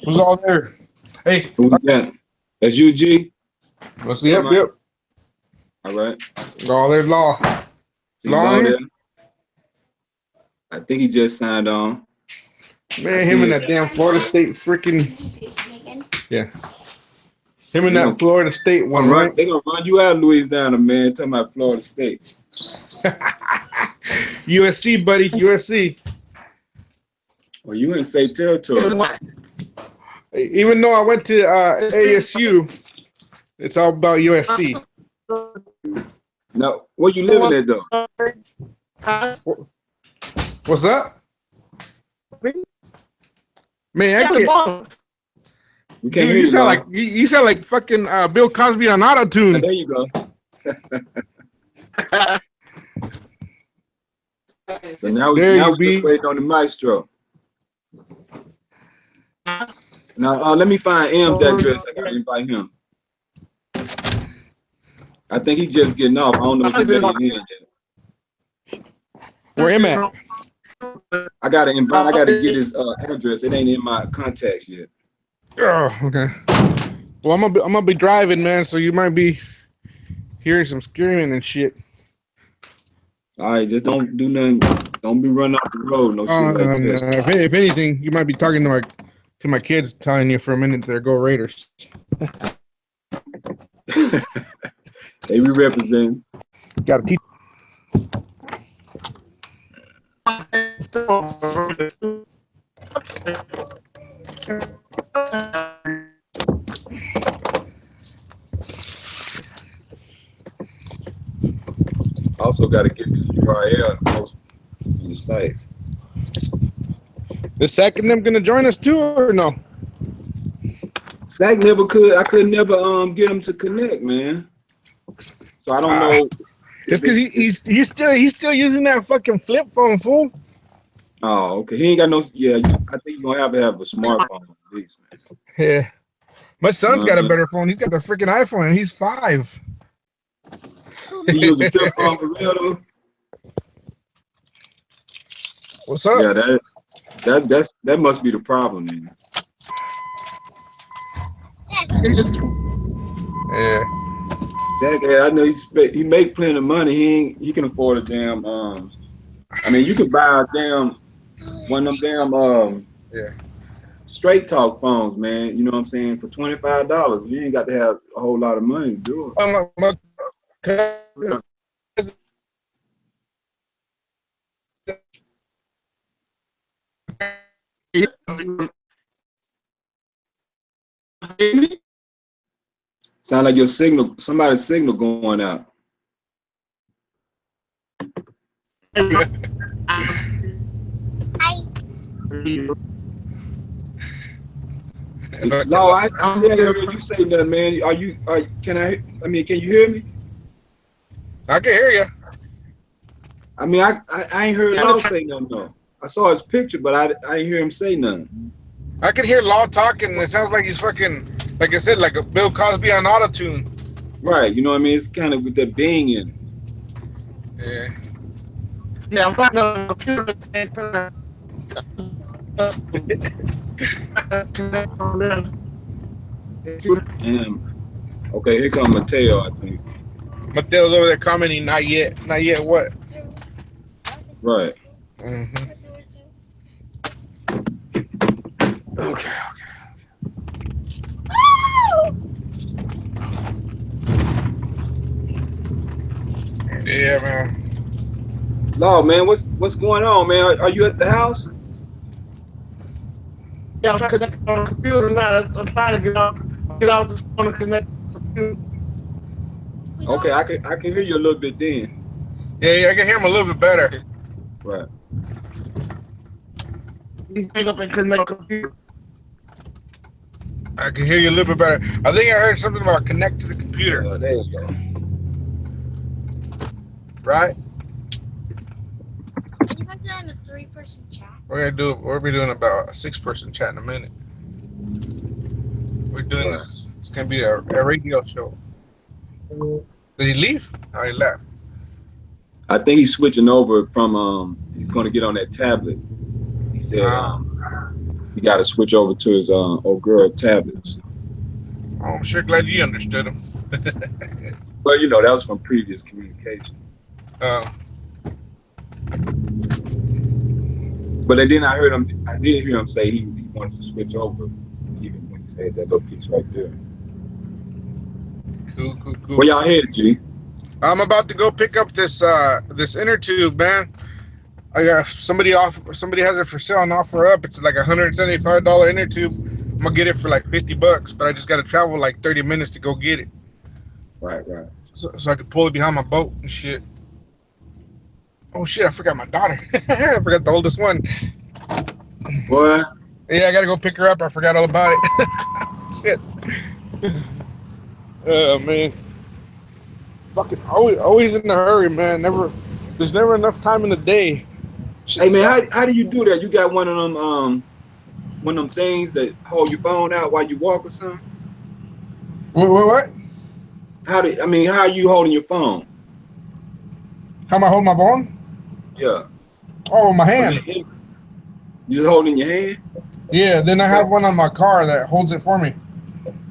Who's all there? Hey, Who we got? That's you, G? what's the yep. All right. All there, Law. Law there. I think he just signed on. Man, him and that damn Florida State freaking. Yeah. Him and that Florida State one, right? They're going to run you out of Louisiana, man. Talking about Florida State. USC, buddy. USC. Well, you in safe territory. Even though I went to ASU, it's all about USC. Now, where you living at, though? What's up? Man, I can't. We can't hear you. You sound like fucking Bill Cosby on auto-tune. There you go. So now we're just waiting on the maestro. Now let me find M's address. I gotta invite him. I think he's just getting off. I don't know if he's getting in yet. Where him at? I gotta get his address. It ain't in my contacts yet. Oh, okay. Well, I'm gonna be driving, man. So you might be hearing some screaming and shit. All right, just don't do nothing. Don't be running off the road. No shit like that. If anything, you might be talking to my kids, telling you for a minute they're Go Raiders. They be representing. Got to teach. Also got to get this URL post on the sites. Is Sack and them gonna join us too, or no? Sack never could. I could never get him to connect, man. So I don't know. Just because he's still using that fucking flip phone, fool. Oh, okay. He ain't got no. Yeah, I think you're gonna have a smartphone at least, man. Yeah. My son's got a better phone. He's got the freaking iPhone, and he's 5. He use a flip phone for real though. What's up? Yeah, that must be the problem, man. Yeah. Exactly. I know he make plenty of money. He can afford a damn. I mean, you could buy a damn one of them damn straight talk phones, man. You know what I'm saying? For $25, you ain't got to have a whole lot of money to do it. Sound like your signal, somebody's signal going out. No, I still heard you say that, man. Can you hear me? I can hear you. I mean, I ain't heard Law say nothing though. I saw his picture, but I ain't hear him say nothing. I can hear Law talking, and it sounds like he's fucking, like I said, like a Bill Cosby on auto-tune. Right, you know what I mean? It's kind of with that bang in it. Yeah. Yeah, I'm talking on the computer at the same time. Okay, here comes Mateo, I think. Mateo's over there commenting, not yet what? Right. Mm-hmm. Okay. Yeah, man. Law, man, what's going on, man? Are you at the house? Yeah, I'm trying to connect on the computer now. I'm trying to get off this phone and connect to the computer. Okay, I can hear you a little bit then. Yeah, I can hear him a little bit better. Right. He's pick up and connect to the computer. I can hear you a little bit better. I think I heard something about connect to the computer. Oh, there you go. Right? And you guys are on a 3-person chat. We'll be doing about a 6-person chat in a minute. We're doing this. It's gonna be a radio show. Did he leave? Oh, he left. I think he's switching over from he's gonna get on that tablet. He said got to switch over to his old girl tablets. Oh, I'm sure glad you understood him. Well, you know, that was from previous communication. But then I did hear him say he wanted to switch over, even when he said that little piece right there. Cool. Where y'all headed, G? I'm about to go pick up this inner tube, man. I got somebody has it for sale on offer up. It's like $175 inner tube. I'm gonna get it for like $50, but I just gotta travel like 30 minutes to go get it. Right. So I could pull it behind my boat and shit. Oh shit, I forgot my daughter. I forgot the oldest one. What? Yeah, I gotta go pick her up. I forgot all about it. Shit. Oh man. Fucking always in a hurry, man. There's never enough time in the day. Shit Hey man, sucks. how do you do that? You got one of them things that hold your phone out while you walk or something? What? How are you holding your phone? How am I holding my phone? Yeah. Oh, my Was hand. it you just holding your hand? Yeah, then I have one on my car that holds it for me.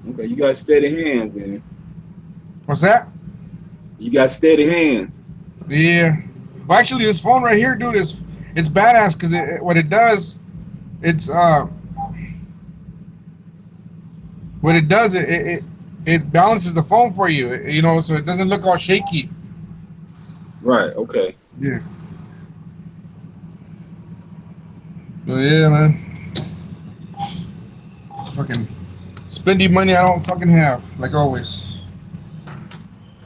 Okay, you got steady hands then. What's that? You got steady hands. Yeah. Well, actually, this phone right here, dude, it's badass because what it does, it's what it does, it balances the phone for you, you know, so it doesn't look all shaky. Right. Okay. Yeah. So yeah, man. Fucking spending money I don't fucking have, like always.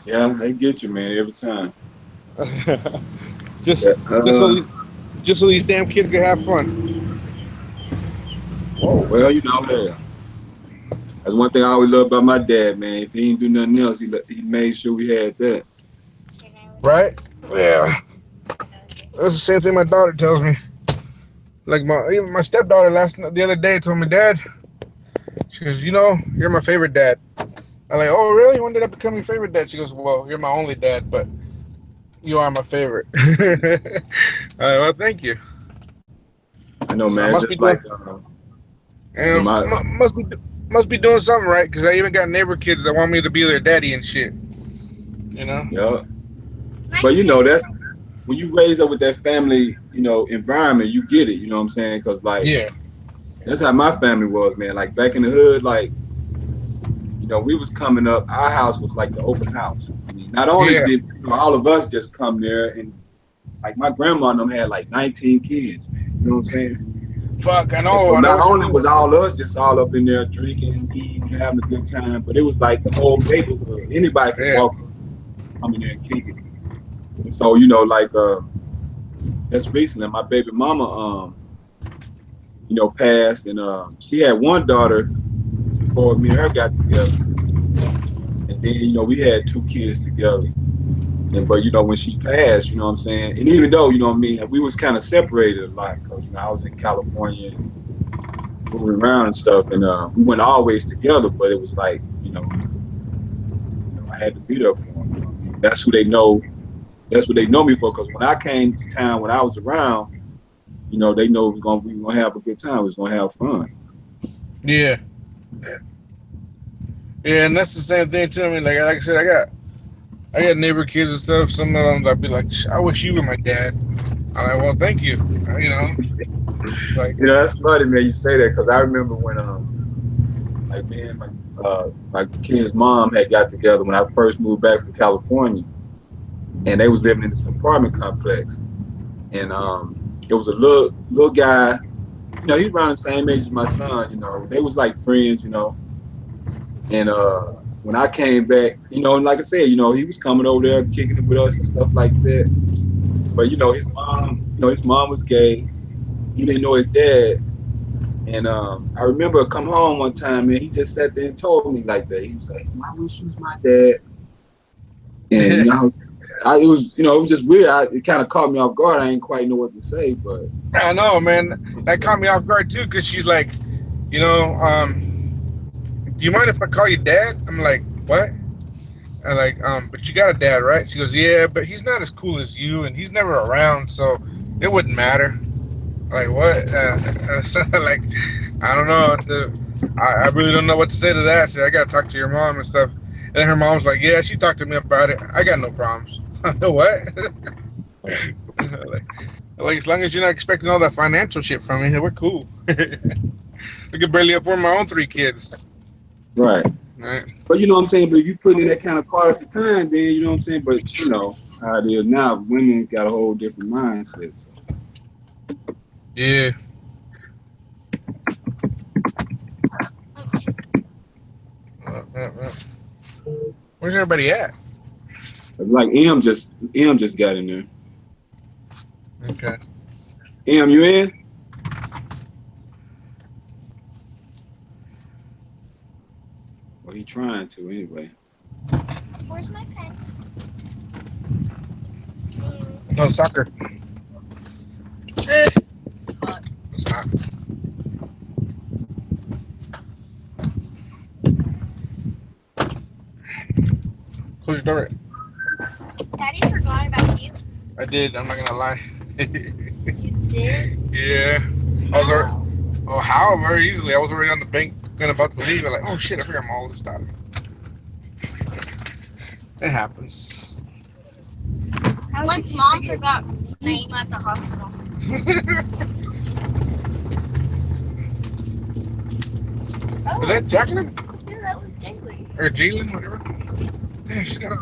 Yeah, I get you, man, every time. just Yeah. just so these damn kids can have fun. Oh well, you know, yeah. That's one thing I always loved about my dad, man. If he didn't do nothing else, he made sure we had that. Right? Yeah. That's the same thing my daughter tells me. Like even my stepdaughter the other day told me, Dad, she goes, you know, you're my favorite dad. I'm like, oh really? When did I become your favorite dad? She goes, well, you're my only dad, but you are my favorite. All right, well, thank you. I know, So I man. It's must be just doing, like my must be doing something right because I even got neighbor kids that want me to be their daddy and shit. You know? yeah. But you know, that's when you raise up with that family, you know, environment, you get it. You know what I'm saying? Because like Yeah. that's how my family was, man. Like back in the hood, like you know, we was coming up. Our house was like the open house. I mean, not only Yeah. did all of us just come there, and like my grandma and them had like 19 kids, man. You know what I'm saying? Fuck, I And so know not what you only mean. was all of us just all up in there drinking, eating, having a good time, but it was like the whole neighborhood. Anybody could Yeah. walk in, come in there and kick it. And so, you know, like just recently my baby mama you know, passed, and she had one daughter before me and her got together. And then, you know, we had two kids together. And but you know, when she passed, you know what I'm saying? And even though, you know what I mean, we was kind of separated a lot because, you know, I was in California and moving around and stuff, and we went always together, but it was like, I had to be there for them. You know what I mean? That's who they know. That's what they know me for. Because when I came to town, when I was around, you know, they know we were gonna have a good time. We was gonna have fun. Yeah. Yeah, and that's the same thing too. I mean, like I said, I got neighbor kids and stuff. Some of them I'd be like, I wish you were my dad. I'm like, well, thank you. You know, like, You know, that's funny, man. You say that because I remember when like me and my kid's mom had got together when I first moved back from California, and they was living in this apartment complex, and it was a little guy. You know, he's around the same age as my son. You know, they was like friends. You know, and when I came back, you know, and like I said, you know, he was coming over there kicking it with us and stuff like that. But you know, his mom was gay. He didn't know his dad. And I remember come home one time and he just sat there and told me like that. He was like, I wish you was my dad. And you know, it was, you know, it was just weird. It kind of caught me off guard. I didn't quite know what to say, but I know, man. That caught me off guard too, because she's like, you know, do you mind if I call you dad? I'm like, what? I'm like, but you got a dad, right? She goes, yeah, but he's not as cool as you, and he's never around, so it wouldn't matter. Like what? Like I don't know. I really don't know what to say to that. So I gotta talk to your mom and stuff. And her mom's like, yeah, she talked to me about it. I got no problems. What? like as long as you're not expecting all that financial shit from me, we're cool. I could barely afford my own 3 kids. Right. Right? But you know what I'm saying? But if you put in that kind of quality time, then you know what I'm saying? But you know how it is now, women got a whole different mindset. So. Yeah. Where's everybody at? It's like M just got in there. Okay. M, you in? Well, he trying to anyway. Where's my pen? No soccer. It's not. Close your door. Daddy forgot about you. I did. I'm not gonna lie. You did? Yeah. I was already. Oh, how? Very easily. I was already on the bank, going about to leave. I'm like, oh shit, I forgot my oldest daughter. It happens. Once mom forgot name at the hospital. Was that Jacqueline? Yeah, that was Jaylee. Or Jalen, whatever? Yeah, she's got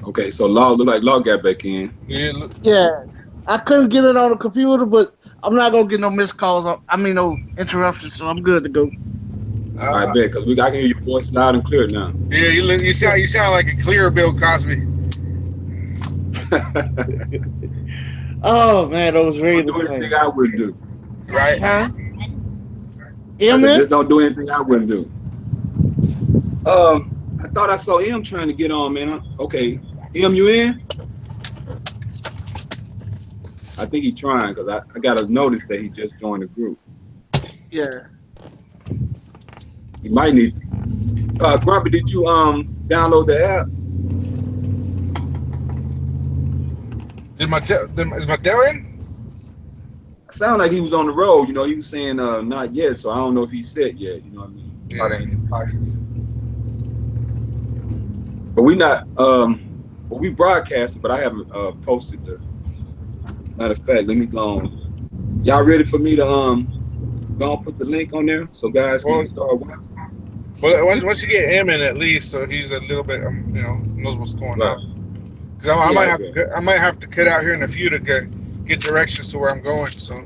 Okay, so Law look like Law got back in. Yeah, look. Yeah, I couldn't get it on the computer, but I'm not gonna get no missed calls. I mean, no interruptions, so I'm good to go. I Uh, bet, because I can hear your voice loud and clear now. yeah, you sound like a clear Bill Cosby. Oh man, those Don't radio do anything things. I wouldn't do. Right? Huh? I Yeah, said, man. just don't do anything I wouldn't do. I thought I saw M trying to get on, man. Okay, M, you in? I think he's trying because I got a notice that he just joined the group. Yeah. He might need to. Grumpy, did you download the app? Is Mateo in? It sounded like he was on the road. You know, he was saying not yet, so I don't know if he's set yet. You know what I mean? Yeah. But we not well, we broadcasted, but I haven't posted the. Matter of fact, let me go on. Y'all ready for me to go and put the link on there so guys can Well, start watching? once you get him in at least, so he's a little bit, knows what's going Right, on. Because I might right, have to, I might have to cut out here in a few to get directions to where I'm going. So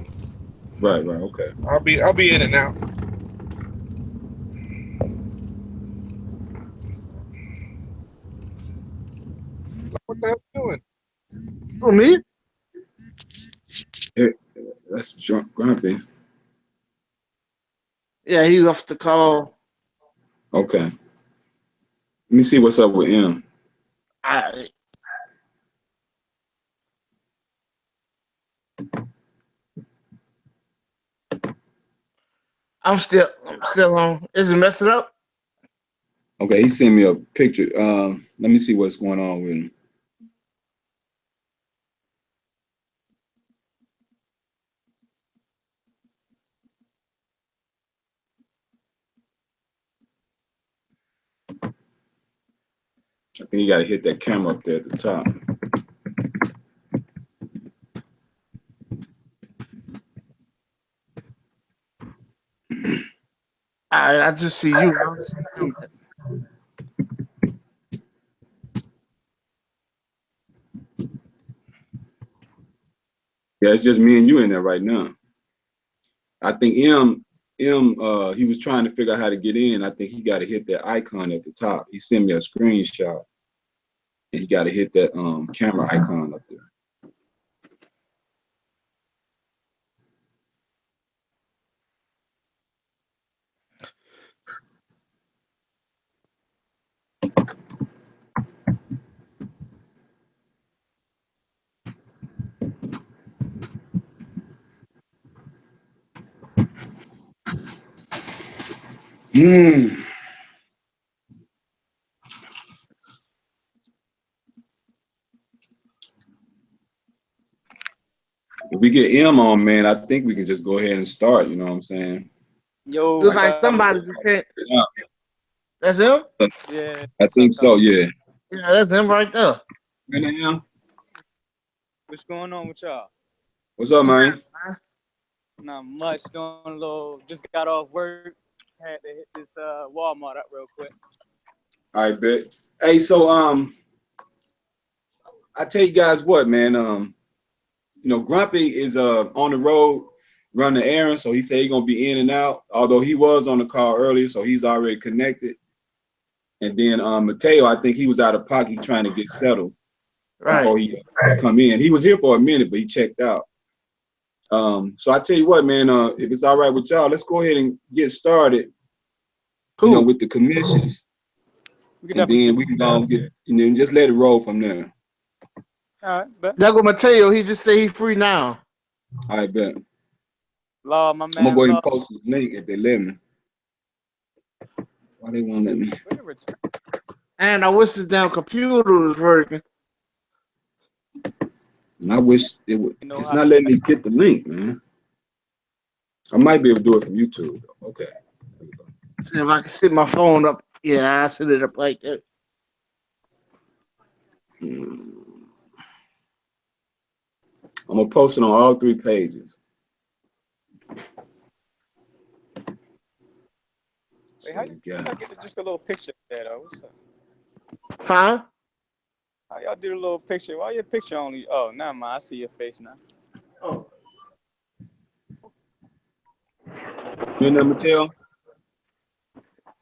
right. Okay. I'll be in and out. What the hell are you doing? Oh, me? Hey, that's Grumpy. Yeah, he left the call. Okay. Let me see what's up with him. I, I'm still on. Is it messing up? Okay, he sent me a picture. Let me see what's going on with him. I think you got to hit that camera up there at the top. I just see you. I don't see him. Yeah, it's just me and you in there right now. I think he was trying to figure out how to get in. I think he got to hit that icon at the top. He sent me a screenshot, and he got to hit that camera icon up there. Hmm. we get M on, man, I think we can just go ahead and start. You know what I'm saying? Yo, Look like somebody just can't. Yeah, That's him? yeah. I think so. Yeah. Yeah, that's him right there. M? What's going on with y'all? What's up, man? Not much. Doing a little. Just got off work. Had to hit this Walmart up real quick. I bet. Hey, so I tell you guys what, man. You know, Grumpy is on the road running errands, so he said he's gonna be in and out. Although he was on the call earlier, so he's already connected. And then Mateo, I think he was out of pocket trying to get settled before he come in. He was here for a minute, but he checked out. So I tell you what, man. If it's all right with y'all, let's go ahead and get started. Cool. You know, with the commissions, and then we can go and get, and then just let it roll from there. All right, bet. That go Mateo. He just say he's free now. I bet. Law, my man. I'm gonna go ahead and post this link if they let me. Why they won't let me? And I wish this damn computer was working. And I wish it would. It's not letting me get the link, man. I might be able to do it from YouTube. Okay. See if I can set my phone up. Yeah, I set it up like that. I'm gonna post it on all 3 pages. Wait, how you get just a little picture there, though? What's up? Huh? How y'all do a little picture? Why your picture only? Oh, never mind. I see your face now. Oh. You know, Mateo?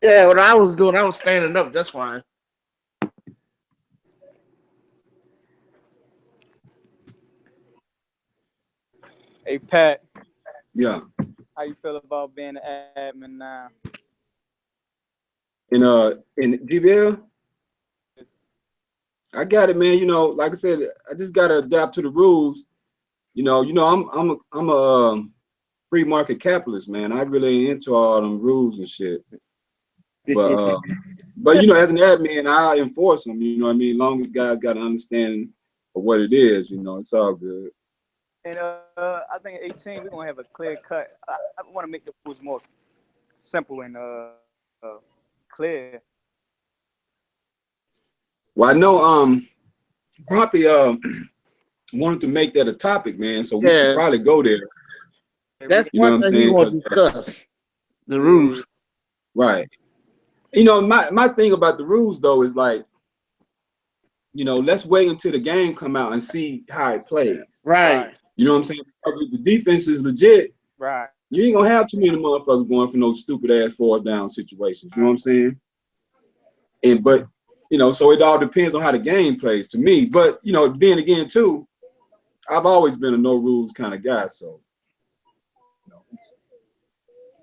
Yeah, what I was doing, I was standing up. That's why. Hey, Pat. Yeah. How you feel about being an admin now? In GBL? I got it, man. You know, like I said, I just gotta adapt to the rules. You know, I'm a free market capitalist, man. I really ain't into all them rules and shit. But you know, as an admin, I enforce them. You know what I mean? As long as guys got an understanding of what it is, you know, it's all good. And I think at 18 we're gonna have a clear cut. I want to make the rules more simple and clear. Well, I know Grumpy wanted to make that a topic, man. So we should probably go there. That's you know one what I'm thing we saying? want to discuss. The rules. Right. You know, my thing about the rules though is like, you know, let's wait until the game come out and see how it plays. Right. You know what I'm saying? Because if the defense is legit, right, you ain't gonna have too many motherfuckers going for no stupid ass 4th down situations. You know what I'm saying? And but you know, so it all depends on how the game plays to me. But you know, then again too, I've always been a no rules kind of guy. So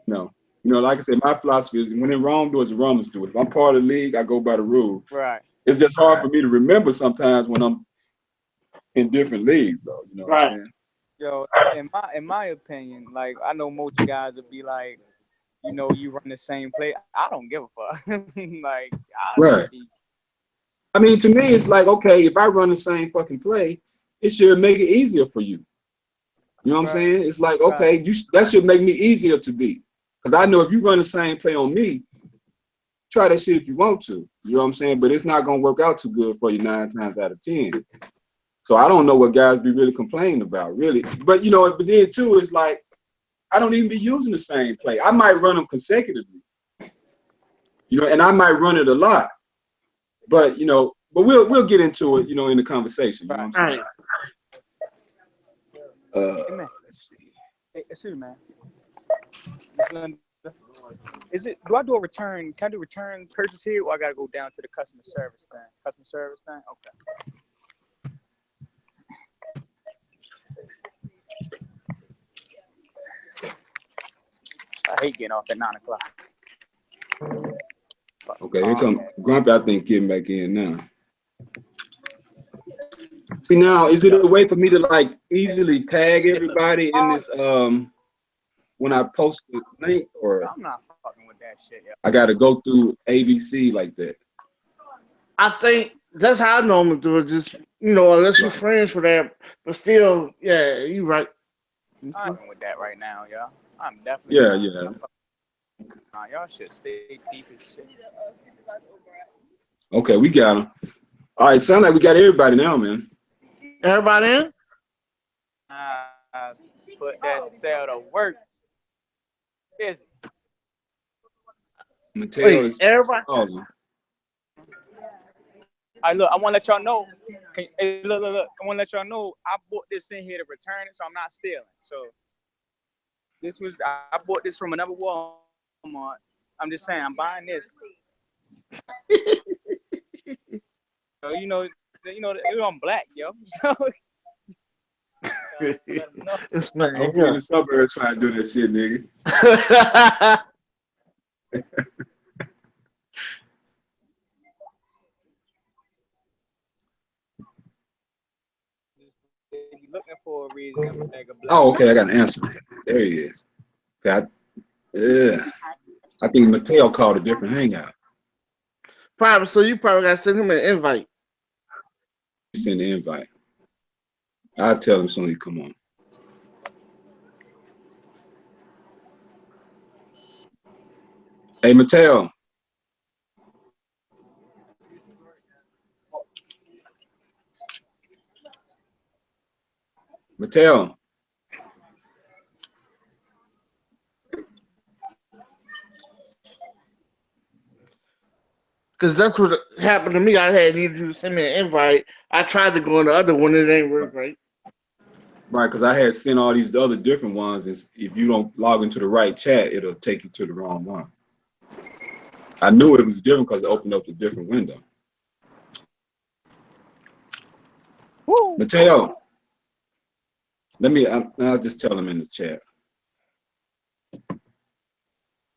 you know, like I said, my philosophy is when in Rome, do as the Romans do it. If I'm part of the league, I go by the rule. Right. It's just hard for me to remember sometimes when I'm in different leagues, though. You know what I'm saying? Yo, in my opinion, like I know most guys would be like, you know, you run the same play. I don't give a fuck. Like, I mean, to me, it's like, okay, if I run the same fucking play, it should make it easier for you. You know what I'm saying? It's like, okay, that should make me easier to beat. Because I know if you run the same play on me, try that shit if you want to. You know what I'm saying? But it's not going to work out too good for you 9 times out of 10. So I don't know what guys be really complaining about, really. But, you know, but then, too, it's like, I don't even be using the same play. I might run them consecutively. You know, and I might run it a lot. But, you know, but we'll get into it, you know, in the conversation. You know what I'm saying? Let's see. Hey, excuse me, man. Do I do a return? Can I do return purchase here, or I gotta go down to the customer service thing? Customer service thing? Okay. I hate getting off at 9 o'clock. Okay, here come Grumpy, I think, getting back in now. See, now, is it a way for me to, like, easily tag everybody in this, when I post the link, or I'm not fucking with that shit, yo. I got to go through ABC like that? I think that's how I normally do it. Just, you know, unless you're friends for that, but still, yeah, you're right. I'm with that right now, y'all. I'm definitely. Yeah. Nah, y'all should stay deep as shit. Okay, we got him. All right, sound like we got everybody now, man. Everybody in? Put that tail to work. Busy. Mateo is everybody. calling. All right, look, I want to let y'all know. Hey, look. I want to let y'all know I bought this in here to return it, so I'm not stealing. So I bought this from another Walmart. I'm just saying, I'm buying this. So, I'm black, yo. So, This man. Don't be in the suburbs trying to do that shit, nigga. looking for a reason. Oh, okay, I got an answer. There he is. I think Mateo called a different hangout. Probably, so you probably got to send him an invite. Send the invite. I'll tell him as soon as he come on. Hey, Mateo. Mateo. Because that's what happened to me. I had needed you to send me an invite. I tried to go on the other one. It ain't work right. Right, because I had sent all these other different ones. If you don't log into the right chat, it'll take you to the wrong one. I knew it was different because it opened up a different window. Woo. Mateo, I'll just tell him in the chat.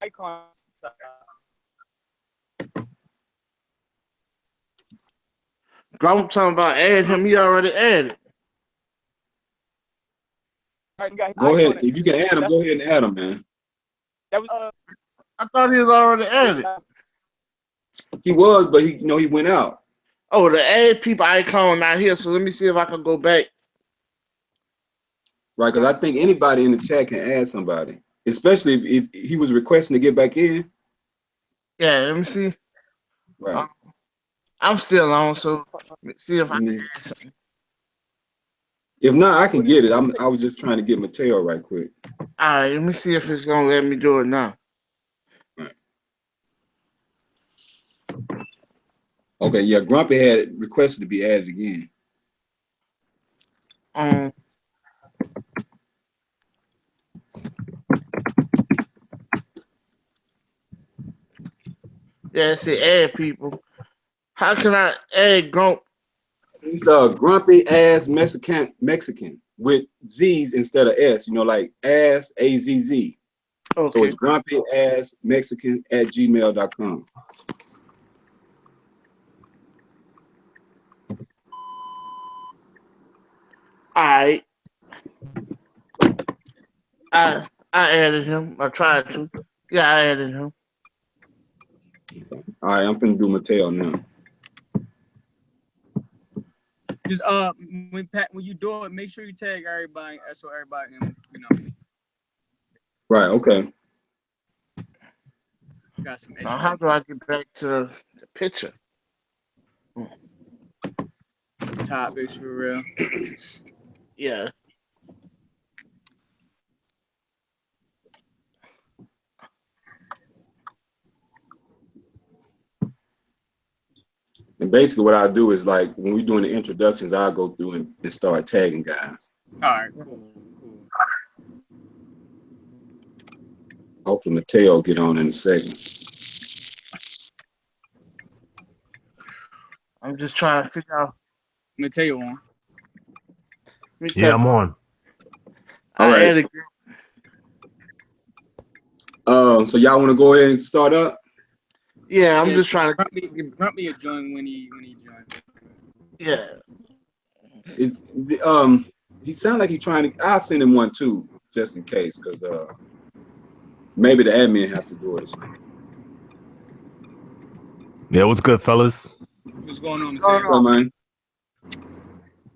Icon. I'm talking about add him. He already added. Go ahead. If you can add him, go ahead and add him, man. That was, I thought he was already added. He was, but he went out. Oh, the add people icon not here. So let me see if I can go back. Right, because I think anybody in the chat can add somebody, especially if he was requesting to get back in. Yeah, let me see. Right. I'm still on, so let's see if I can add something. If not, I can get it. I was just trying to get Mateo right quick. All right, let me see if it's gonna let me do it now. Right. Okay, yeah, Grumpy had requested to be added again. Yeah, it said add people. How can I add Grump? He's a grumpy ass Mexican with Z's instead of S, like ass AZZ. Okay. So it's grumpy ass Mexican at gmail.com. All right. I added him. I tried to. Yeah, I added him. All right, I'm finna do Mateo now. Just when you do it, make sure you tag everybody so everybody can Right. Okay. Got some. Now, how do I get back to the picture? Topics for real. Yeah. And basically what I'll do is, like, when we're doing the introductions, I'll go through and start tagging guys. All right, cool. Hopefully Mateo get on in a second. I'm just trying to figure out. Mateo on. Yeah, I'm on. All right. So y'all want to go ahead and start up? Yeah, I'm just trying to get Grumpy a join when he joins. Yeah. He sounds like he's trying to. I'll send him one too, just in case, because maybe the admin have to do it. Yeah, what's good, fellas? What's going on, Mateo? What's up, man?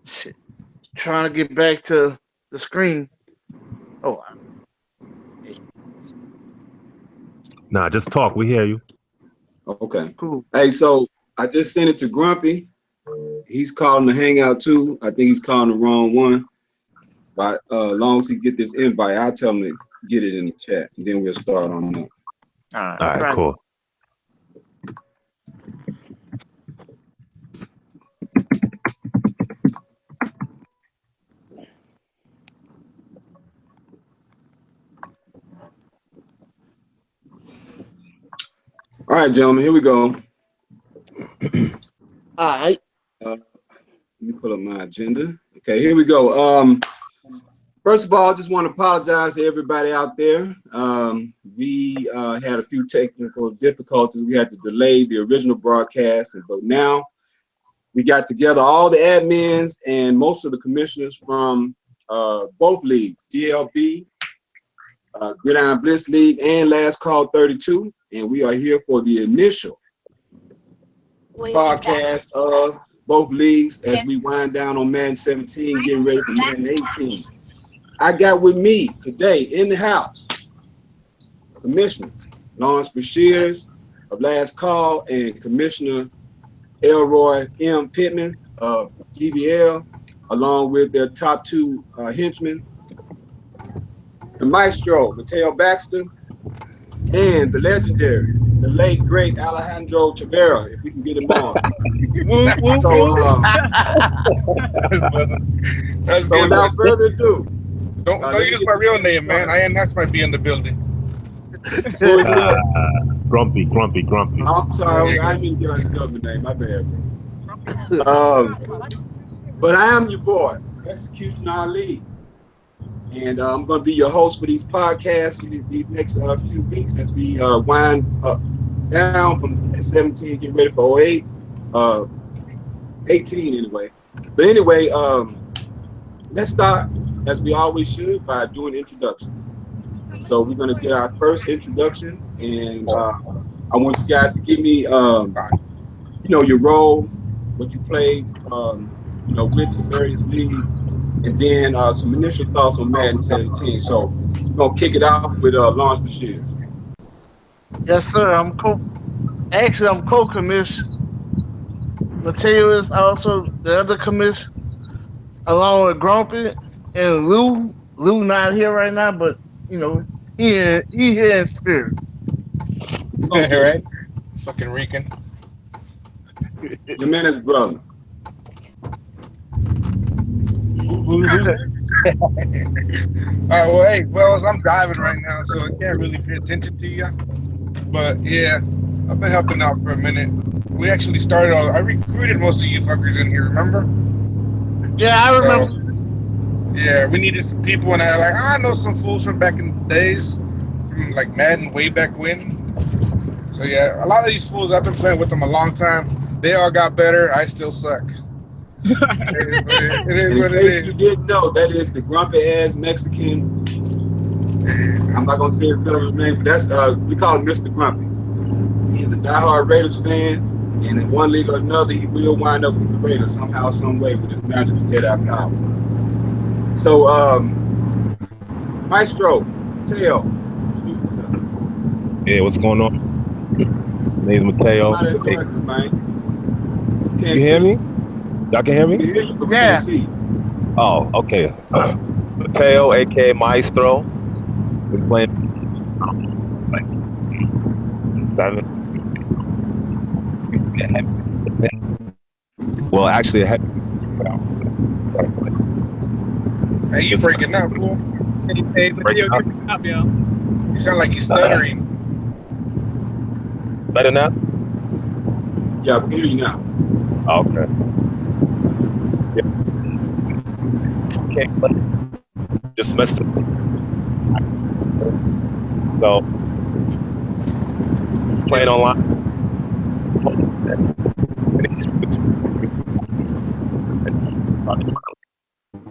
Shit. Trying to get back to the screen. Nah, just talk. We hear you. Okay. Cool. Hey, so I just sent it to Grumpy. He's calling the hangout too. I think he's calling the wrong one. But as long as he get this invite, I'll tell him to get it in the chat, and then we'll start on that. All right, cool. All right, gentlemen, here we go. All right. Let me pull up my agenda. Okay, here we go. First of all, I just want to apologize to everybody out there. We had a few technical difficulties. We had to delay the original broadcast, but now we got together all the admins and most of the commissioners from both leagues, GLB, Gridiron Blitz League, and Last Call 32, and we are here for the initial podcast of both leagues as we wind down on Madden 17, getting ready for Madden 18. I got with me today in the house Commissioner Lawrence Brashears of Last Call and Commissioner Elroy Pittman of GBL, along with their top two henchmen, the maestro Mateo Baxter, and the legendary, the late great Alejandro Chavero, if we can get him on. That's So good. without further ado, Don't use my real name, man. INS might be in the building. who is it? Grumpy. I'm sorry, I didn't mean to get on the government name. My bad, bro. But I am your boy, Execution Ali, and I'm going to be your host for these podcasts these next few weeks as we wind down from 17, get ready for 08, 18 anyway. But anyway, let's start as we always should by doing introductions. So we're going to get our first introduction, and I want you guys to give me, your role, what you played, with the various leagues, and then some initial thoughts on Madden 17. So we're going to kick it off with Lawrence Brashears. Yes, sir. I'm co-commish. Mateo is also the other commish, along with Grumpy and Lou. Lou not here right now, but he here in spirit. Okay. Right? Fucking Rican. Your man is brother. All right, well, hey, fellas, I'm driving right now, so I can't really pay attention to you. But yeah, I've been helping out for a minute. We actually started. I recruited most of you fuckers in here. Remember? Yeah, I remember. Yeah, we needed some people, and I know some fools from back in the days, from like Madden way back when. So yeah, a lot of these fools, I've been playing with them a long time. They all got better. I still suck. It is what it is. In case you didn't know, that is the grumpy ass Mexican. I'm not gonna say his middle name, but that's we call him Mr. Grumpy. He's a diehard Raiders fan, and in one league or another, he will wind up with the Raiders somehow, some way, with his magical Jedi power. So, Maestro, Mateo, introduce yourself. Yeah, what's going on? My name's Mateo. You hear me? Y'all can hear me? We can hear you, but we Yeah. can't see. Oh, okay. Mateo, aka Maestro. Been playing like 7. Well, actually, I had. Hey, you breaking up, fool? Hey, Mateo, get up, yo. You sound like you're stuttering. Better now? Yeah, we can hear you now. Okay. Yeah. Okay, but just messed up. So, playing online.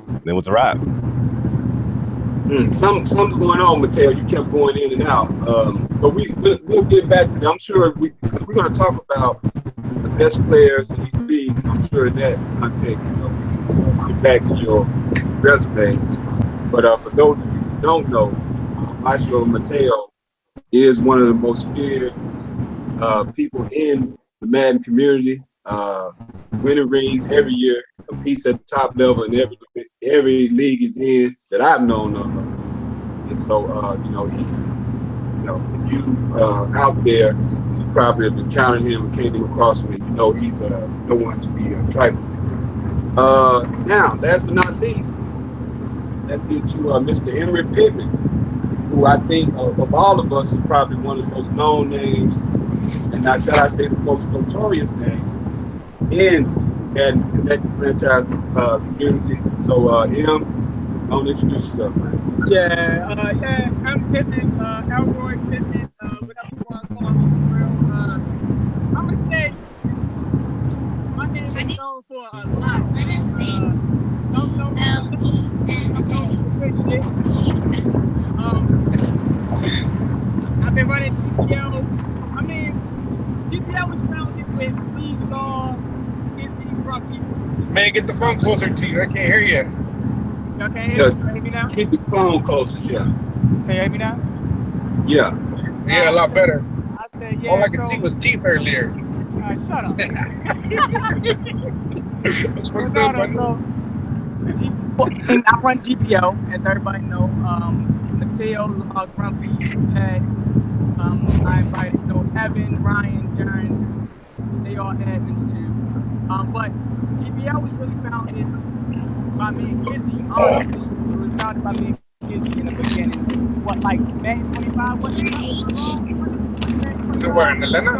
And it was a wrap. Something's going on, Mateo. You kept going in and out. But we'll get back to that. I'm sure we're going to talk about the best players in these leagues. I'm sure in that context, we'll get back to your resume. But for those of you who don't know, Maestro Mateo is one of the most feared people in the Madden community. Winning rings every year, competes at the top level in every league he's in that I've known of. And so, you know, if you out there, you probably have encountered him and came across him, and you know he's no one to be trifled with. Now, last but not least, let's get to Mr. Elroy Pittman, who I think of all of us is probably one of the most known names, and I say the most notorious names in that connected franchise community. So, M, don't introduce yourself, man. Yeah, I'm Pittman, Elroy Pittman, whatever you want to call me for real. I'm gonna say my name is known for a lot. Some known for good shit. I've been running GBL. I mean, GBL was founded with Lee Law, Disney, Rucky. Man, get the phone closer to you. I can't hear you. Y'all can't hear me? Can you hear me now? Keep the phone closer, yeah. Can you hear me now? Yeah. Yeah, a lot better. I said, yeah. All I could see was teeth earlier. Alright, shut up. It's fucked up, I know. I run GBL, as everybody know. Mateo, Grumpy, Ed. I invited, you know, Evan, Ryan, Jaren. They all admins too. But GBL was really founded by me and Kizzy, honestly. It was founded by me and Kizzy in the beginning. What, like Madden 25? What's it? You're wearing the Lena?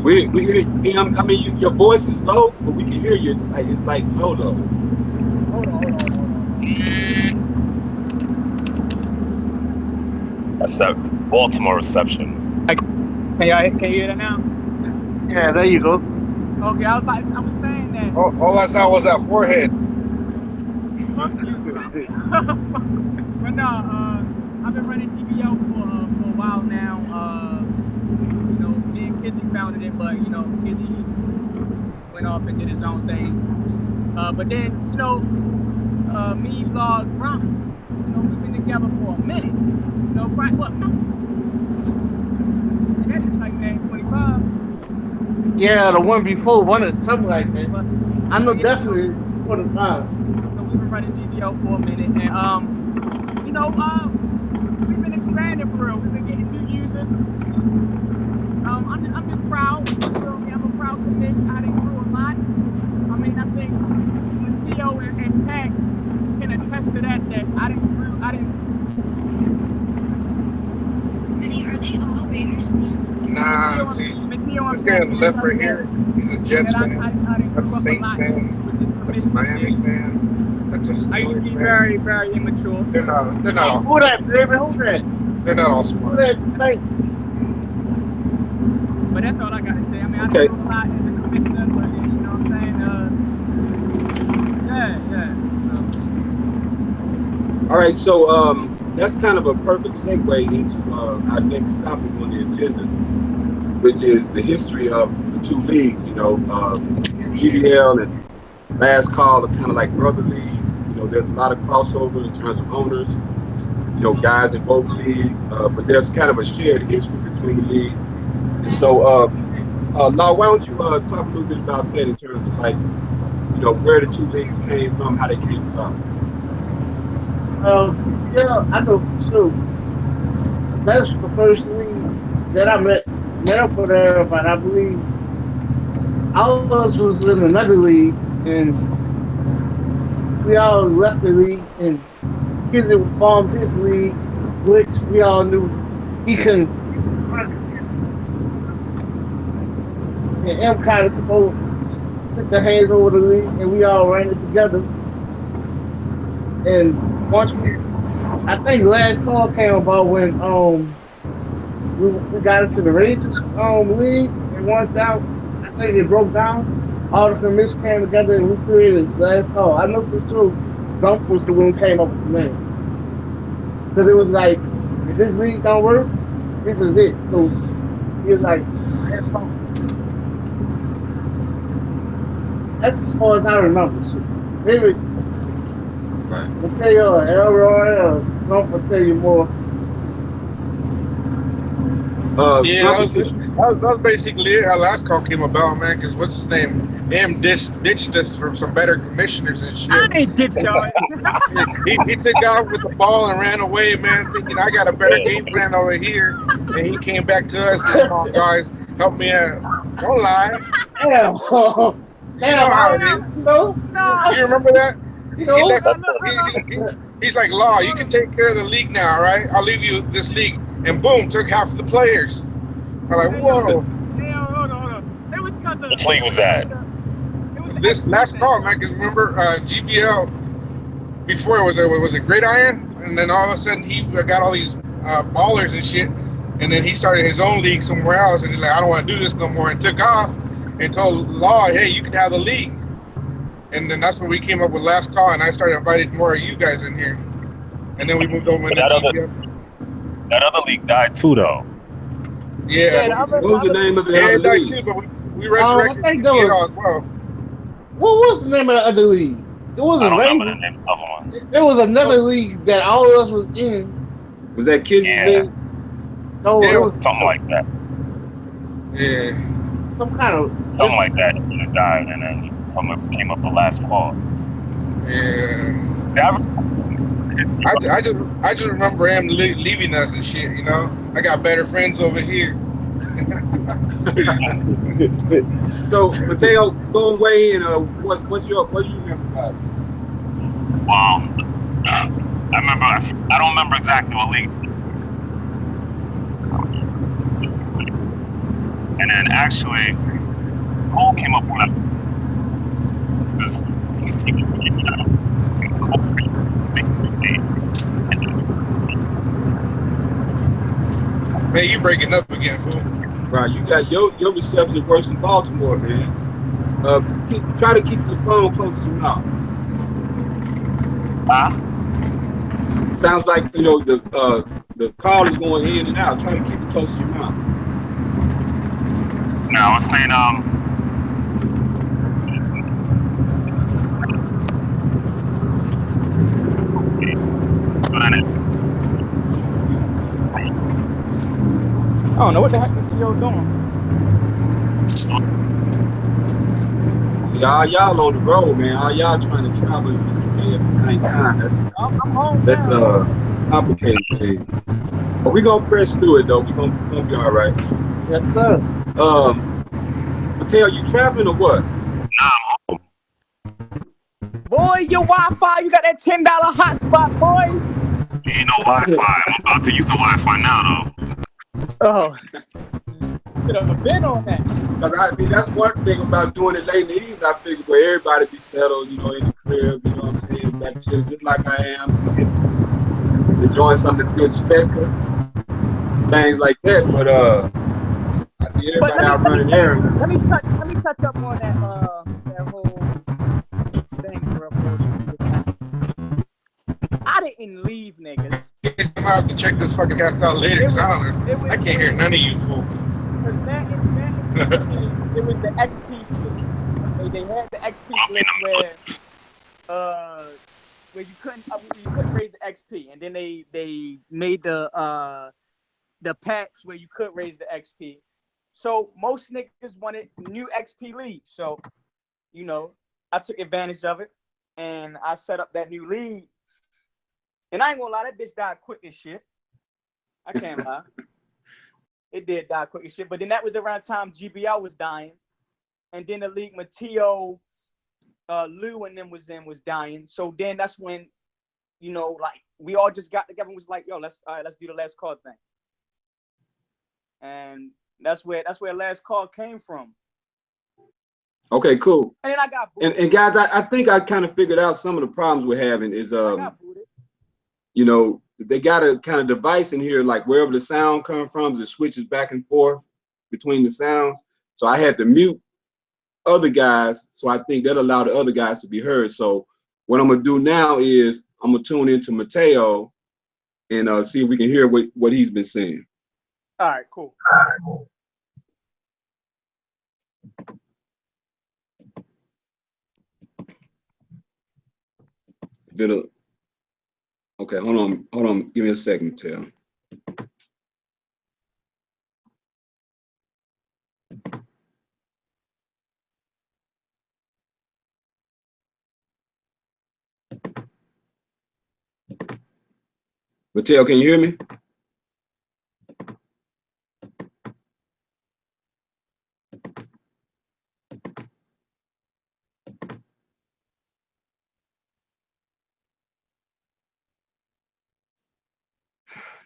We hear him. I mean, your voice is low, but we can hear you. It's like low though. Hold on. That's that Baltimore reception. Can you hear that now? Yeah, there you go. Okay, I was saying that. All I saw was that forehead. Fuck you. But no, I've been running GBL for a while now. You know, me and Kizzy founded it, but you know, Kizzy went off and did his own thing. But then, you know, me, Law, Grump, you know, we've been together for a minute. You know, right? What? That is like Madden 25. Yeah, the one before, something like that. I know definitely 45. So we've been running GBL for a minute, and you know, we've been expanding for real. We've been getting new users. I'm just proud. You feel me? I'm a proud commish. I didn't grow a lot. I mean, I think Mateo and Pat can attest to that. That I didn't. Are they all Raiders fans? Nah, see, this guy on the left right here, he's a Jets fan. That's a Saints fan. That's a Miami fan. That's a I used to Steelers be fan. very, very immature. They're not all. Who that, baby? Who that? They're not all Who smart. that? Thanks. But that's all I gotta say. I mean, I Okay. didn't do a lot as a commissioner, but you know what I'm saying? Yeah. All right, so that's kind of a perfect segue into our next topic on the agenda, which is the history of the two leagues. You know, GBL and Last Call are kind of like brother leagues. You know, there's a lot of crossover in terms of owners. You know, guys in both leagues, but there's kind of a shared history between the leagues. And so, Law, why don't you talk a little bit about that in terms of like, you know, where the two leagues came from, how they came about. Yeah, I know. So that's the first league that I met up with everybody. I believe all of us was in another league, and we all left the league, and Kid formed his league, which we all knew he couldn't run it. And M kind of took the hands over the league, and we all ran it together. And once I think Last Call came about when we got into the Rangers league, and once out, I think it broke down. All the commissions came together and we created Last Call. I know for sure Gump was the one who came up with the name, because it was like, if this league don't work, this is it. So he was like, Last Call. That's as far as I remember. So maybe right. Mateo, Elroy, don't tell you more. Yeah, Grumpy, since you that was basically it. How last call came about, man. Because what's his name? Him ditched us for some better commissioners and shit. I ain't ditch y'all. He took off with the ball and ran away, man, thinking I got a better game plan over here. And he came back to us. Like, come on, guys, help me out. Don't lie. Damn, You know damn, how I, it is. you know, Nah, You remember that? you He know. left. nah, look, hold on. He's like, Law, you can take care of the league now, right? I'll leave you this league. And boom, took half of the players. I'm like, Hey, yo, whoa. hey, yo, hold on. It was cause of. Which league was that? It was the This XP last thing. call, man, because remember GBL before it was a gridiron, and then all of a sudden he got all these ballers and shit, and then he started his own league somewhere else, and he's like, I don't want to do this no more, and took off and told Law, hey, you can have the league, and then that's when we came up with last call, and I started inviting more of you guys in here, and then we moved over into GBL. That other league died too, though. Yeah, Yeah, what was the name of the yeah, other it died league? too, but we I resurrected think there GBL was. as well. What was the name of the other league? It I wasn't don't remember Raven. the name of the other one. There was another league that all of us was in. Was that Kizzy's Yeah, league? No, Yeah, it it was was, something like that. yeah. some kind of Something like that. It died, and then came up the last call. Yeah. Yeah, I just remember him leaving us and shit. You know, I got better friends over here. So Mateo, go away and what do you remember about it? well, I remember. I don't remember exactly what league. And then actually, Cole came up with Man, you breaking up again, fool. Right, you got your reception worse than Baltimore, man. Try to keep the phone close to your mouth. Sounds like the call is going in and out. Try to keep it close to your mouth. No, I was saying I don't know what the heck Mateo doing. See, all y'all on the road, man. All y'all trying to travel and be today at the same time. I'm home That's now. complicated thing. But we're gonna press through it though. We're gonna be all right. yes, sir. Mateo, you traveling or what? Boy, your Wi-Fi, you got that $10 hotspot, boy. ain't no Wi-Fi. I'm about to use the Wi-Fi now, though. Oh, should have been on that. Cause I mean that's one thing about doing it late in the evening. I figure where everybody be settled, in the crib, you know what I'm saying, back chilling just like I am, enjoying some of this good spectrum, things like that. But I see But everybody out running errands. let me touch up on that whole thing real quick. I didn't leave, niggas. I'm gonna have to check this fucking cast out later because I can't hear none of you fools. Because it was the XP shit. Okay, they had the XP glitch where you couldn't raise the XP, and then they made the patch where you could raise the XP. So most niggas wanted new XP leagues. So, I took advantage of it and I set up that new league. And I ain't gonna lie, that bitch died quick as shit. I can't lie. It did die quick as shit. But then that was around the time GBL was dying. And then the league Mateo, Lou and them was dying. So then that's when, we all just got together and was like, yo, let's do the last call thing. And that's where last call came from. Okay, cool. And then I got booted. And guys, I think I kind of figured out some of the problems we're having is I got booted. They got a kind of device in here, like wherever the sound comes from, it switches back and forth between the sounds. So I had to mute other guys. So I think that allowed the other guys to be heard. So what I'm gonna do now is I'm gonna tune into Mateo and see if we can hear what he's been saying. All right, cool. Okay, hold on. Give me a second, Mateo. Mateo, can you hear me?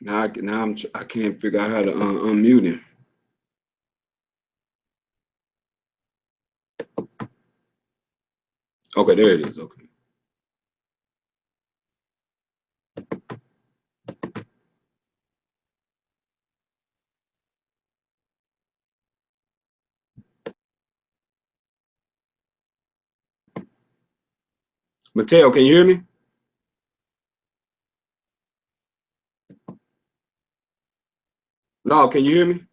I can't figure out how to unmute him. Okay, there it is. Okay. Mateo, can you hear me? No, can you hear me?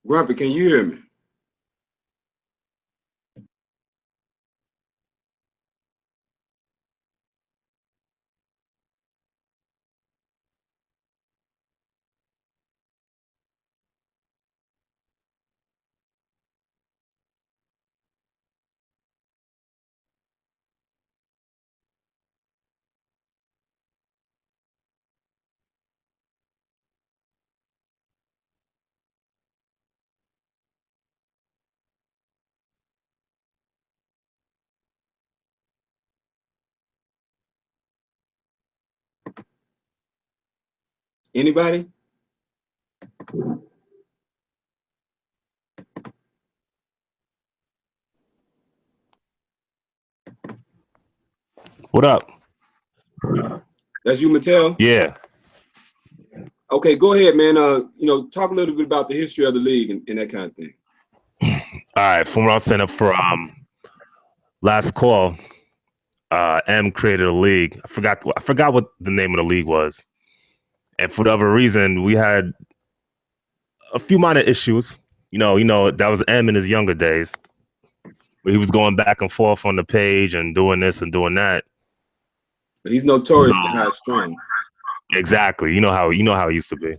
Grumpy, can you hear me? Anybody? What up? That's you, Mateo? Yeah. Okay, go ahead, man. Talk a little bit about the history of the league and that kind of thing. All right. From what I was saying up for last call, M created a league. I forgot what the name of the league was, and for whatever reason, we had a few minor issues. That was M in his younger days, where he was going back and forth on the page and doing this and doing that. But he's notoriously high strung. Exactly. You know how it used to be.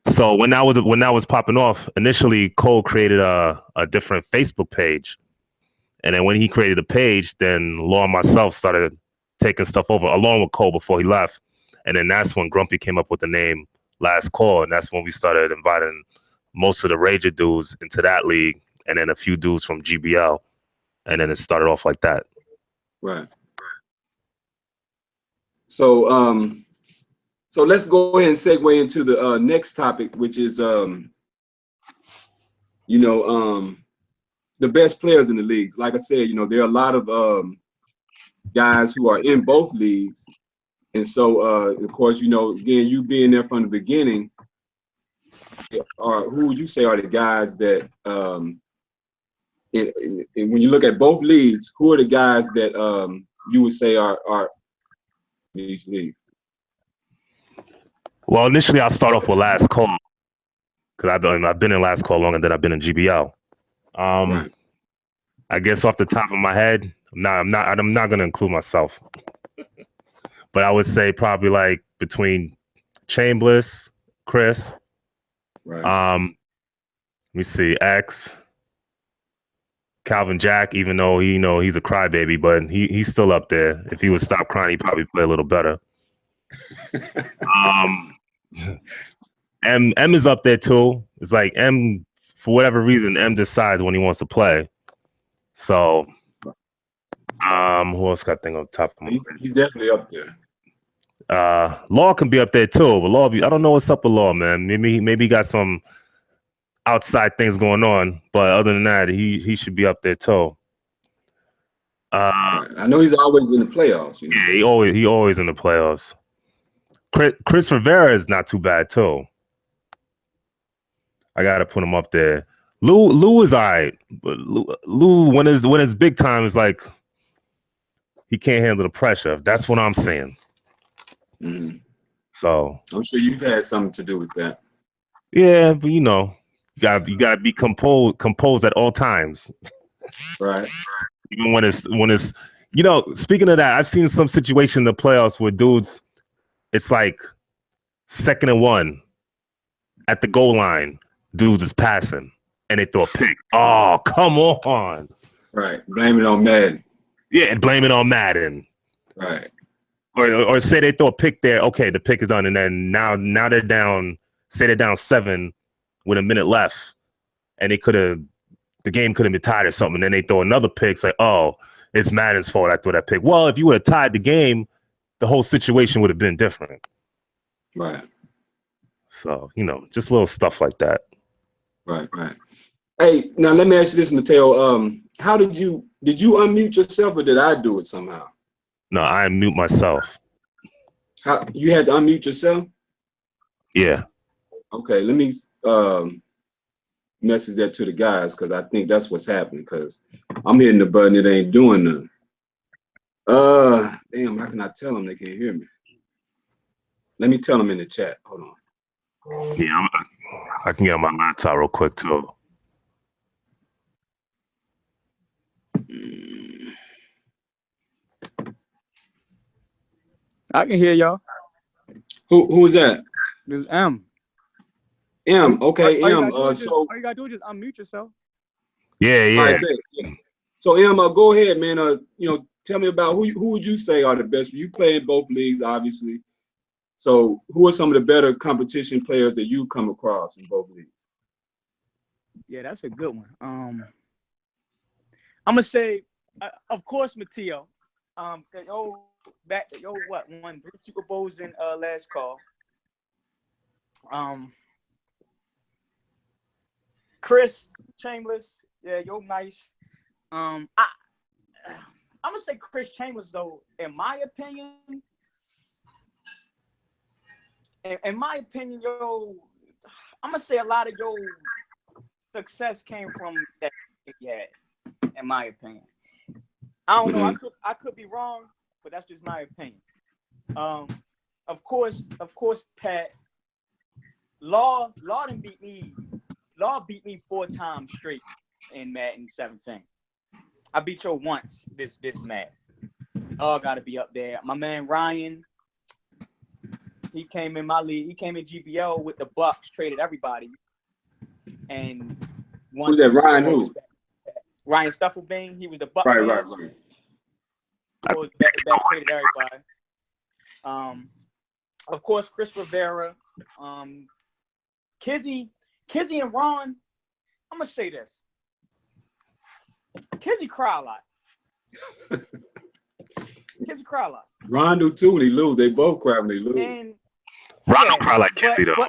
So when that was popping off, initially Cole created a different Facebook page. And then when he created a page, then Law and myself started taking stuff over along with Cole before he left. And then that's when Grumpy came up with the name Last Call. And that's when we started inviting most of the Rager dudes into that league and then a few dudes from GBL. And then it started off like that. Right. So so let's go ahead and segue into the next topic, which is the best players in the leagues. Like I said, there are a lot of guys who are in both leagues. And so, of course, again, you being there from the beginning, who would you say are the guys that, when you look at both leagues, who are the guys that you would say are in each league? Well, initially I'll start off with Last Call because I've been in Last Call longer than I've been in GBL. Right. I guess off the top of my head, I'm not going to include myself, but I would say probably like between Chambliss, Chris, Right. let me see, X, Calvin Jack. Even though he's a crybaby, but he's still up there. If he would stop crying, he'd probably play a little better. M is up there too. It's like M, for whatever reason, M decides when he wants to play. So, who else got thing on top of my head? He's definitely up there. Law can be up there too, but Law, I don't know what's up with Law, man. Maybe he got some outside things going on, but other than that, he should be up there too. I know he's always in the playoffs. Yeah, he always in the playoffs. Chris Rivera is not too bad too. I gotta put him up there. Lou is alright, but Lou when it's big time is like he can't handle the pressure. That's what I'm saying. Mm-hmm. So I'm sure you've had something to do with that. Yeah, but you gotta be composed at all times. Right. Even when it's you know, speaking of that, I've seen some situation in the playoffs where dudes, it's like 2nd and 1 at the goal line, dudes is passing and they throw a pick. Oh, come on. Right. Blame it on Madden. Yeah, and blame it on Madden. Right. Or say they throw a pick there. Okay, the pick is done, and then now they're down. Say they're down 7 with a minute left, and the game could have been tied or something. And then they throw another pick. It's like, oh, it's Madden's fault I threw that pick. Well, if you would have tied the game, the whole situation would have been different. Right. So, you know, just little stuff like that. Right. Right. Hey, now let me ask you this, Mateo. How did you unmute yourself, or did I do it somehow? No, I mute myself. How you had to unmute yourself? Yeah. Okay, let me message that to the guys, because I think that's what's happening, because I'm hitting the button, it ain't doing nothing. Damn, how can I tell them they can't hear me? Let me tell them in the chat. Hold on. Yeah, I can get on my laptop real quick too. I can hear y'all. Who is that? This is M. M. Okay, all M. all you gotta do is just unmute yourself. Yeah, yeah. Right, yeah. So M, go ahead, man. You know, tell me about who would you say are the best? You play in both leagues, obviously. So who are some of the better competition players that you come across in both leagues? Yeah, that's a good one. I'm gonna say, of course, Mateo. Won 3 Super Bowls in last call. Chris Chambers, yeah, you're nice. I'm gonna say Chris Chambers though. In my opinion, yo, I'm gonna say a lot of your success came from that he had. In my opinion, I don't know. I could be wrong, but that's just my opinion. Of course, Pat. Law done beat me. Law beat me 4 times straight in Madden 17. I beat you once this Madden. Oh, gotta be up there. My man Ryan. He came in my league. He came in GBL with the Bucks, traded everybody, and who's that? Ryan who? Ryan Stuffelbane. He was the Bucks. Right. Back traded everybody. Of course, Chris Rivera. Kizzy and Ron. I'm gonna say this. Kizzy cry a lot. Kizzy cry a lot. Ron do too when he lose. They both cry when they lose. And Ron don't cry like Kizzy though.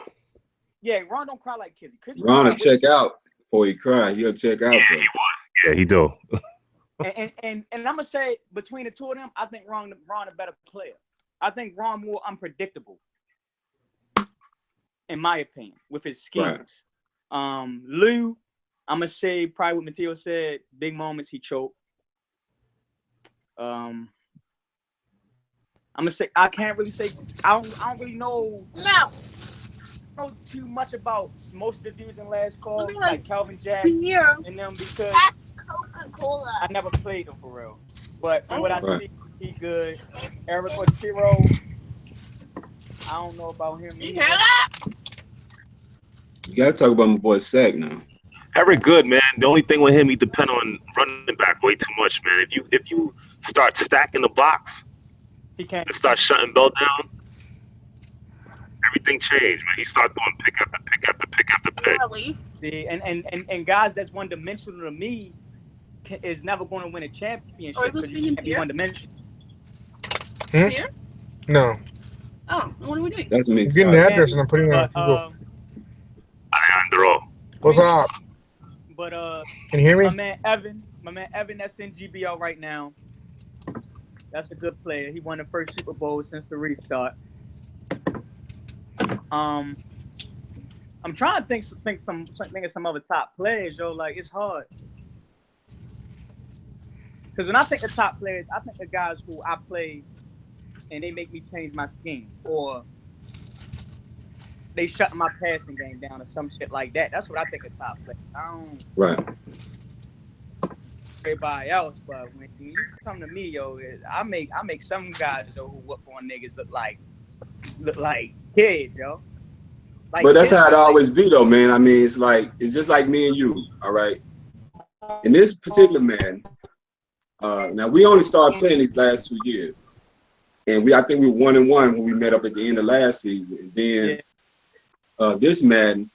Yeah, Ron don't cry like Kizzy. Ron will check out before he cry. He'll check out. Yeah, he would. Yeah, he do. and I'm gonna say between the two of them, I think Ron a better player. I think Ron more unpredictable, in my opinion, with his schemes. Right. Lou, I'm gonna say probably what Mateo said. Big moments he choked. I'm gonna say I can't really say I don't really know too much about most of the dudes in last call, like Calvin Jack and them, because that's Coca-Cola. I never played them for real. But from what I see, he good. Eric Otero, I don't know about him. You hear that? You gotta talk about my boy Sack now. Eric good, man. The only thing with him, he depend on running back way too much, man. If you start stacking the box, he can't start shutting Bell down. Everything changed, man. He started doing pick after pick. Really? See, and guys that's one dimensional to me is never going to win a championship because you can't be one dimensional. Here? No. Oh, what are we doing? That's me. I'm getting the address and I'm putting it on Google. Alejandro. What's up? But can you hear me? My man Evan that's in GBL right now. That's a good player. He won the first Super Bowl since the restart. I'm trying to think of some other top players, yo. Like, it's hard. Because when I think of top players, I think of guys who I play and they make me change my scheme, or they shut my passing game down or some shit like that. That's what I think of top players. Right. everybody else, but when you come to me, yo, I make some guys yo who whoop on niggas look like kids, yo. Like But that's kids, how it like always be though, man. I mean, it's just like me and you, all right. And this particular man, now we only started playing these last 2 years, and I think we were 1-1 when we met up at the end of last season. And then this Madden,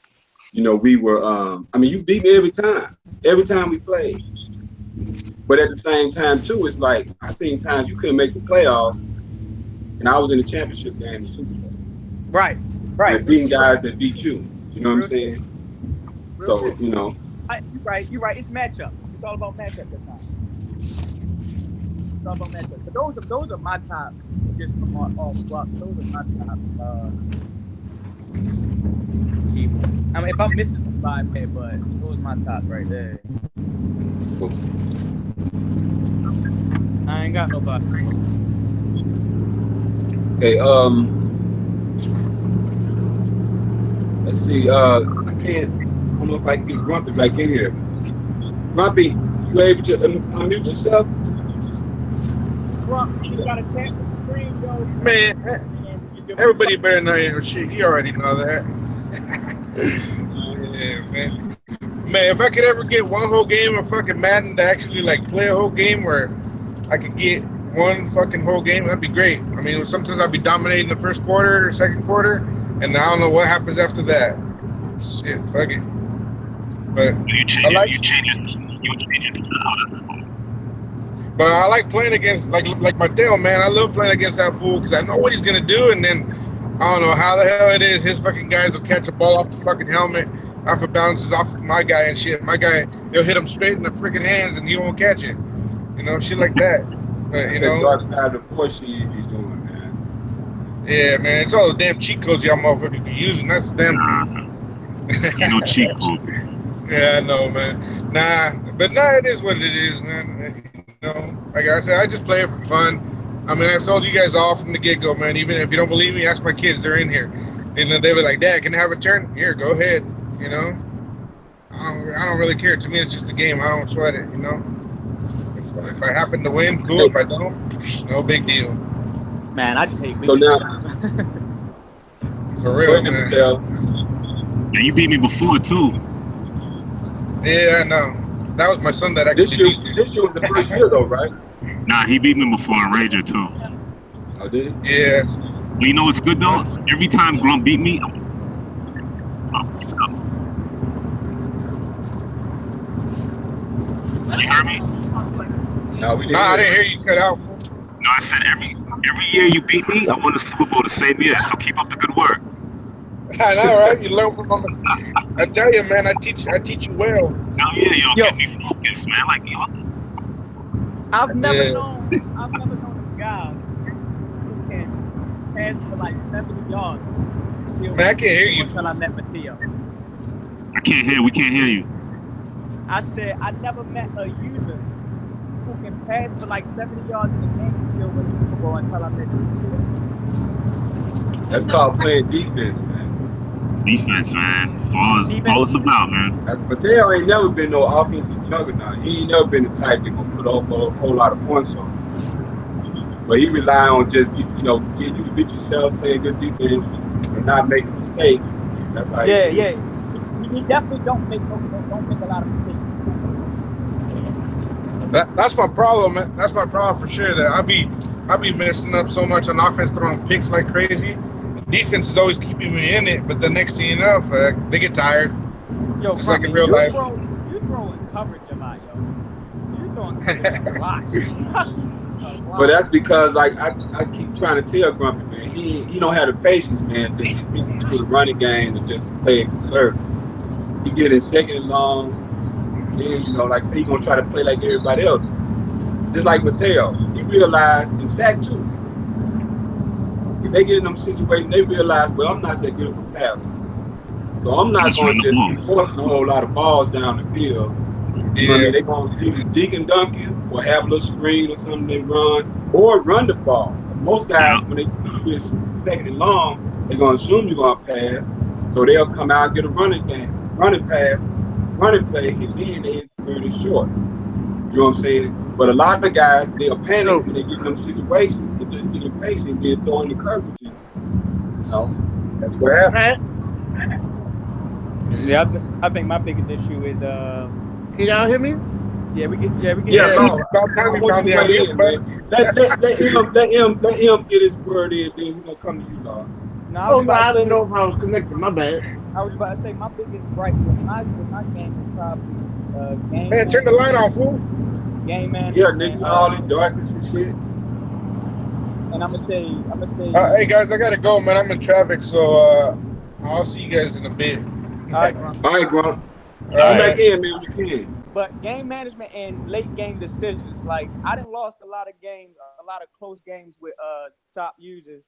you know, we were. I mean, you beat me every time we played. But at the same time too, it's like I seen times you couldn't make the playoffs, and I was in the championship game, the Super Bowl, right. and beating guys that beat you. You know what I'm Real shit. saying? Real So shit. you know, You're right. You're right. It's matchup. It's all about matchup at times. It's all about matchup. But those are my top. Just from all bucks. Those are my top. People. I mean, if I'm missing somebody, man, but those are my top right there. I ain't got nobody. okay. Let's see. I don't know if I can get Grumpy back in here. Grumpy, you able to unmute yourself? Grump, you gotta tap the screen, yo. Man, everybody better know your shit. You already know that. Yeah, man. Man, if I could ever get one whole game of fucking Madden to actually like play a whole game where I could get one fucking whole game, that'd be great. I mean, sometimes I'd be dominating the first quarter, second quarter, and I don't know what happens after that. Shit, fuck it. But You change it. But I like playing against like Mateo, man. I love playing against that fool because I know what he's gonna do, and then I don't know how the hell it is. His fucking guys will catch a ball off the fucking helmet, off it bounces off of my guy and shit. My guy, he'll hit him straight in the freaking hands, and he won't catch it. You know, shit like that. But you know, Dark side of the force you be doing, man. Yeah, man. It's all the damn cheat codes y'all motherfuckers be using. That's the damn truth. You know, cheat code. Yeah, I know, man. But it is what it is, man. You know, like I said, I just play it for fun. I mean, I've told you guys all from the get-go, man. Even if you don't believe me, ask my kids. They're in here. And then they were like, Dad, can I have a turn? Here, go ahead. You know? I don't really care. To me, it's just a game. I don't sweat it, you know? If I happen to win, cool. If I don't, no big deal. Man, I just hate So now, for real, man. Mateo. Yeah, you beat me before too. Yeah, I know. That was my son that actually beat you. This year was the first year though, right? Nah, he beat me before in Ranger too. Oh, did he? Yeah. But you know what's good though? Every time Grump beat me, You heard me? No, we didn't. Nah, I didn't hear you cut out. No, I said every year you beat me, I won the Super Bowl the same year. So keep up the good work. I know, right? You learn from my mistakes. I tell you, man, I teach you well. Hell yeah, yo, get me focused, man. Like, yo. I've never known a guy who can pass for like 70 yards. Man, I can't hear you. Until I met Mateo. We can't hear you. I said I never met a user who can pass for like 70 yards in the game and still win the Super Bowl until I met Mateo. That's called playing defense, man. Defense, man. That's all it's about, man. As Mateo ain't never been no offensive juggernaut. He ain't never been the type that gonna put up a whole lot of points on. But he rely on just getting you to beat yourself, playing good defense, and not making mistakes. That's how. Yeah. He definitely don't make a lot of mistakes. That's my problem, man. That's my problem for sure. That I be messing up so much on offense, throwing picks like crazy. Defense is always keeping me in it, but the next thing you know, they get tired. Yo, just like in real life. You throwing coverage a lot, yo. You throwing coverage a lot. But that's because, like, I keep trying to tell Grumpy, man, he don't have the patience, man, just to the running game and just play it conservative. He get in second and long, then, like, say he gonna try to play like everybody else. Just like Mateo, he realized in sack too. If they get in them situations, they realize, well, I'm not that good of a passer. So I'm not going to just be forcing a whole lot of balls down the field. You know what I mean? They're going to either dig and dunk you or have a little screen or something they run, or run the ball. Most guys, when they see you is second and long, they're going to assume you're going to pass. So they'll come out and get a running pass, running play, and then they turn it short. You know what I'm saying? But a lot of guys, they'll panic when they get in them situations and just get impatient and then throw in the curve at you. You know, that's what happens. Yeah, I think my biggest issue is Can y'all hear me? yeah, we get Yeah, Yeah, no, about time I we want found you the to weigh unmute in, button. man. Let him get his word in, then we're gonna come to you, dog. no, I was Oh just no, about I to didn't say know if I was connected. My bad. I was about to say my biggest gripe with my game is probably game Man, turn the light management, on, fool. game Yeah, management, nigga, all this darkness and shit. and I'm gonna say Hey guys, I gotta go, man. I'm in traffic, so I'll see you guys in a bit. all right, Grump. All right, Grump. All Come right. back in, man, when you can. But game management and late game decisions, like I done lost a lot of games, a lot of close games with top users